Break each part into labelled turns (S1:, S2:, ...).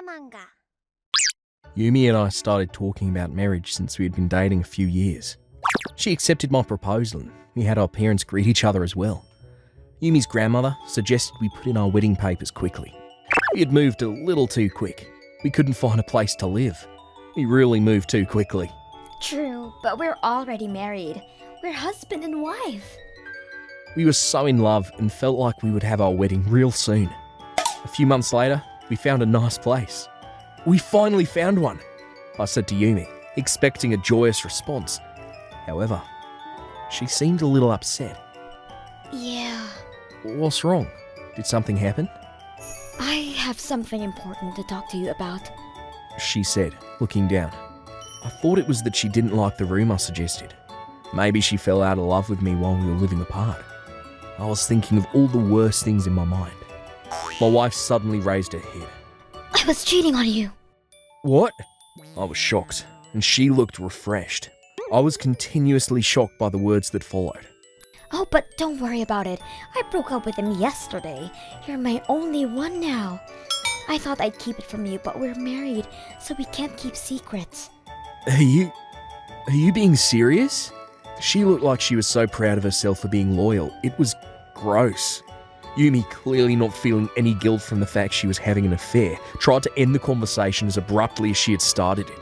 S1: Manga.
S2: Yumi and I started talking about marriage since we had been dating a few years. She accepted my proposal and we had our parents greet each other as well. Yumi's grandmother suggested we put in our wedding papers quickly. We had moved a little too quick. We couldn't find a place to live. We really moved too quickly.
S1: True, but we're already married. We're husband and wife.
S2: We were so in love and felt like we would have our wedding real soon. A few months later, we found a nice place. We finally found one, I said to Yumi, expecting a joyous response. However, she seemed a little upset.
S1: Yeah.
S2: What's wrong? Did something happen?
S1: I have something important to talk to you about.
S2: She said, looking down. I thought it was that she didn't like the room I suggested. Maybe she fell out of love with me while we were living apart. I was thinking of all the worst things in my mind. My wife suddenly raised her head.
S1: I was cheating on you.
S2: What? I was shocked, and she looked refreshed. I was continuously shocked by the words that followed.
S1: Oh, but don't worry about it. I broke up with him yesterday. You're my only one now. I thought I'd keep it from you, but we're married, so we can't keep secrets.
S2: Are you being serious? She looked like she was so proud of herself for being loyal. It was gross. Yumi, clearly not feeling any guilt from the fact she was having an affair, tried to end the conversation as abruptly as she had started it.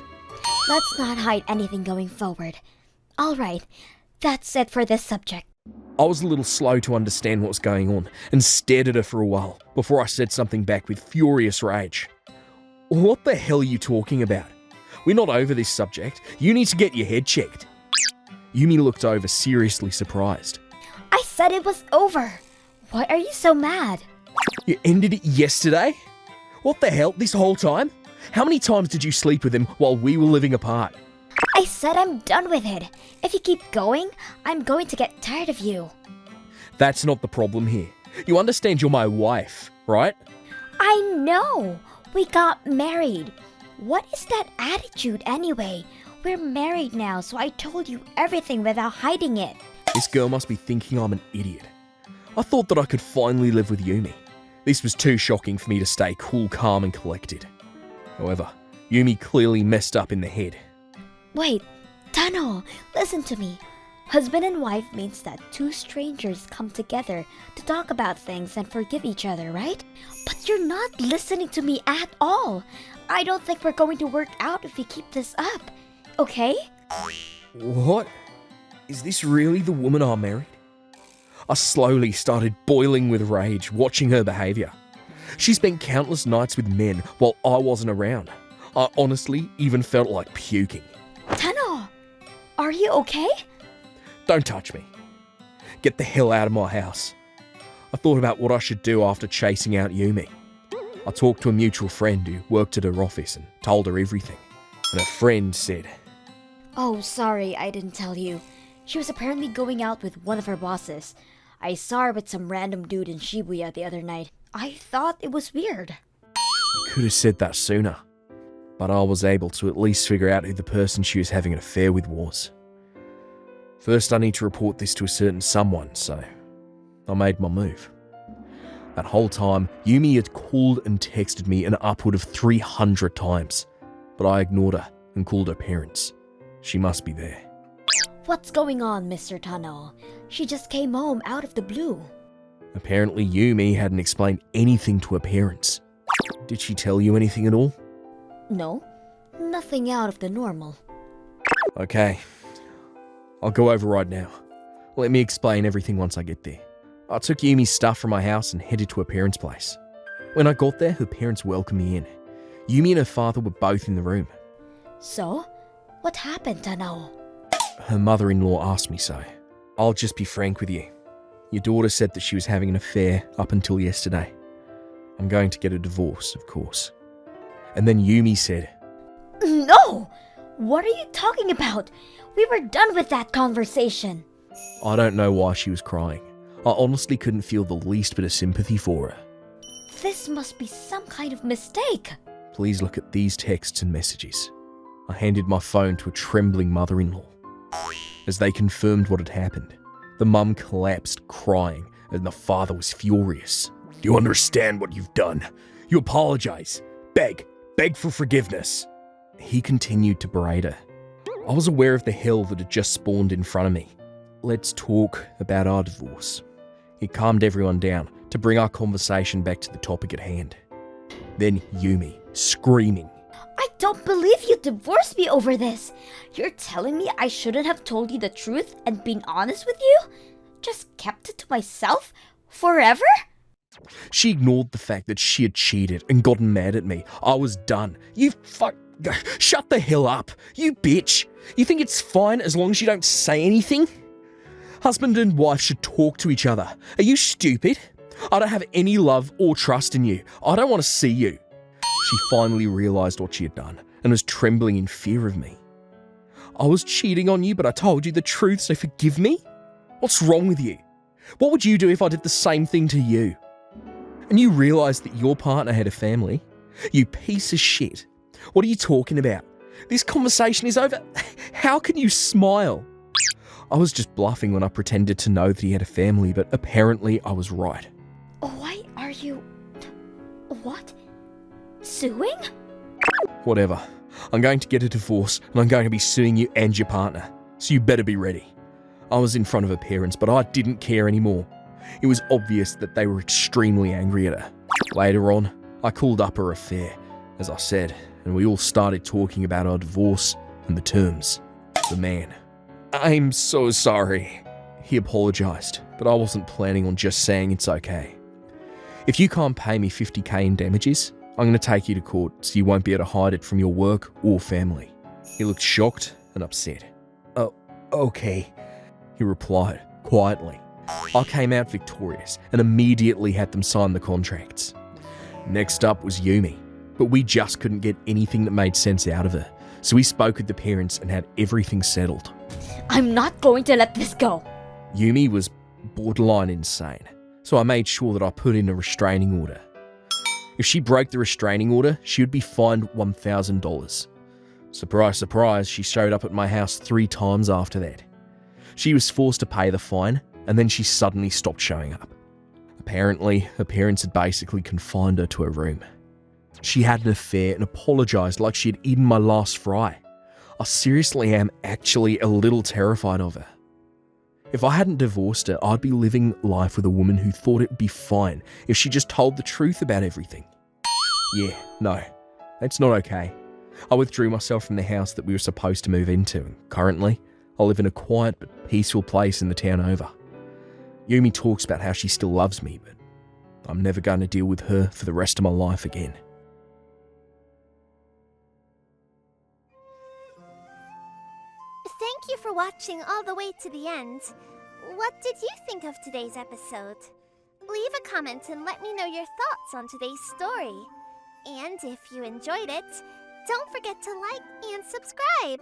S1: Let's not hide anything going forward. All right, that's it for this subject.
S2: I was a little slow to understand what was going on and stared at her for a while before I said something back with furious rage. What the hell are you talking about? We're not over this subject. You need to get your head checked. Yumi looked over, seriously surprised.
S1: I said it was over. Why are you so mad?
S2: You ended it yesterday? What the hell, this whole time? How many times did you sleep with him while we were living apart?
S1: I said I'm done with it. If you keep going, I'm going to get tired of you.
S2: That's not the problem here. You understand you're my wife, right?
S1: I know. We got married. What is that attitude anyway? We're married now, so I told you everything without hiding it.
S2: This girl must be thinking I'm an idiot. I thought that I could finally live with Yumi. This was too shocking for me to stay cool, calm and collected. However, Yumi clearly messed up in the head.
S1: Wait, Tano, listen to me. Husband and wife means that two strangers come together to talk about things and forgive each other, right? But you're not listening to me at all. I don't think we're going to work out if we keep this up, okay?
S2: What? Is this really the woman I married? I slowly started boiling with rage watching her behaviour. She spent countless nights with men while I wasn't around. I honestly even felt like puking.
S1: Tano, are you okay?
S2: Don't touch me. Get the hell out of my house. I thought about what I should do after chasing out Yumi. I talked to a mutual friend who worked at her office and told her everything. And her friend said,
S1: Oh, sorry, I didn't tell you. She was apparently going out with one of her bosses. I saw her with some random dude in Shibuya the other night. I thought it was weird.
S2: Could have said that sooner. But I was able to at least figure out who the person she was having an affair with was. First, I need to report this to a certain someone, so I made my move. That whole time, Yumi had called and texted me an upward of 300 times, but I ignored her and called her parents. She must be there.
S1: What's going on, Mr. Tano? She just came home out of the blue.
S2: Apparently, Yumi hadn't explained anything to her parents. Did she tell you anything at all?
S1: No, nothing out of the normal.
S2: Okay, I'll go over right now. Let me explain everything once I get there. I took Yumi's stuff from my house and headed to her parents' place. When I got there, her parents welcomed me in. Yumi and her father were both in the room.
S1: So, what happened, Tano?
S2: Her mother-in-law asked me so. I'll just be frank with you. Your daughter said that she was having an affair up until yesterday. I'm going to get a divorce, of course. And then Yumi said,
S1: No! What are you talking about? We were done with that conversation.
S2: I don't know why she was crying. I honestly couldn't feel the least bit of sympathy for her.
S1: This must be some kind of mistake.
S2: Please look at these texts and messages. I handed my phone to a trembling mother-in-law. As they confirmed what had happened, the mum collapsed crying and the father was furious. You understand what you've done. You apologize. Beg for forgiveness. He continued to berate her. I was aware of the hell that had just spawned in front of me. Let's talk about our divorce. He calmed everyone down to bring our conversation back to the topic at hand. Then Yumi, screaming.
S1: I don't believe you divorced me over this. You're telling me I shouldn't have told you the truth and been honest with you? Just kept it to myself? Forever?
S2: She ignored the fact that she had cheated and gotten mad at me. I was done. Shut the hell up, you bitch. You think it's fine as long as you don't say anything? Husband and wife should talk to each other. Are you stupid? I don't have any love or trust in you. I don't want to see you. She finally realised what she had done and was trembling in fear of me. I was cheating on you, but I told you the truth, so forgive me? What's wrong with you? What would you do if I did the same thing to you? And you realised that your partner had a family? You piece of shit. What are you talking about? This conversation is over. How can you smile? I was just bluffing when I pretended to know that he had a family, but apparently I was right.
S1: Why are you... What? Suing?
S2: Whatever. I'm going to get a divorce and I'm going to be suing you and your partner. So you better be ready. I was in front of her parents, but I didn't care anymore. It was obvious that they were extremely angry at her. Later on, I called up her affair, as I said, and we all started talking about our divorce and the terms. The man. I'm so sorry. He apologised, but I wasn't planning on just saying it's okay. If you can't pay me $50,000 in damages, I'm going to take you to court so you won't be able to hide it from your work or family. He looked shocked and upset. Oh, okay, he replied quietly. I came out victorious and immediately had them sign the contracts. Next up was Yumi, but we just couldn't get anything that made sense out of her, so we spoke with the parents and had everything settled.
S1: I'm not going to let this go.
S2: Yumi was borderline insane, so I made sure that I put in a restraining order. If she broke the restraining order, she would be fined $1,000. Surprise, surprise, she showed up at my house 3 times after that. She was forced to pay the fine, and then she suddenly stopped showing up. Apparently, her parents had basically confined her to her room. She had an affair and apologised like she had eaten my last fry. I seriously am actually a little terrified of her. If I hadn't divorced her, I'd be living life with a woman who thought it would be fine if she just told the truth about everything. Yeah, no, that's not okay. I withdrew myself from the house that we were supposed to move into, and currently, I live in a quiet but peaceful place in the town over. Yumi talks about how she still loves me, but I'm never going to deal with her for the rest of my life again.
S3: Thank you for watching all the way to the end. What did you think of today's episode? Leave a comment and let me know your thoughts on today's story. And if you enjoyed it, don't forget to like and subscribe.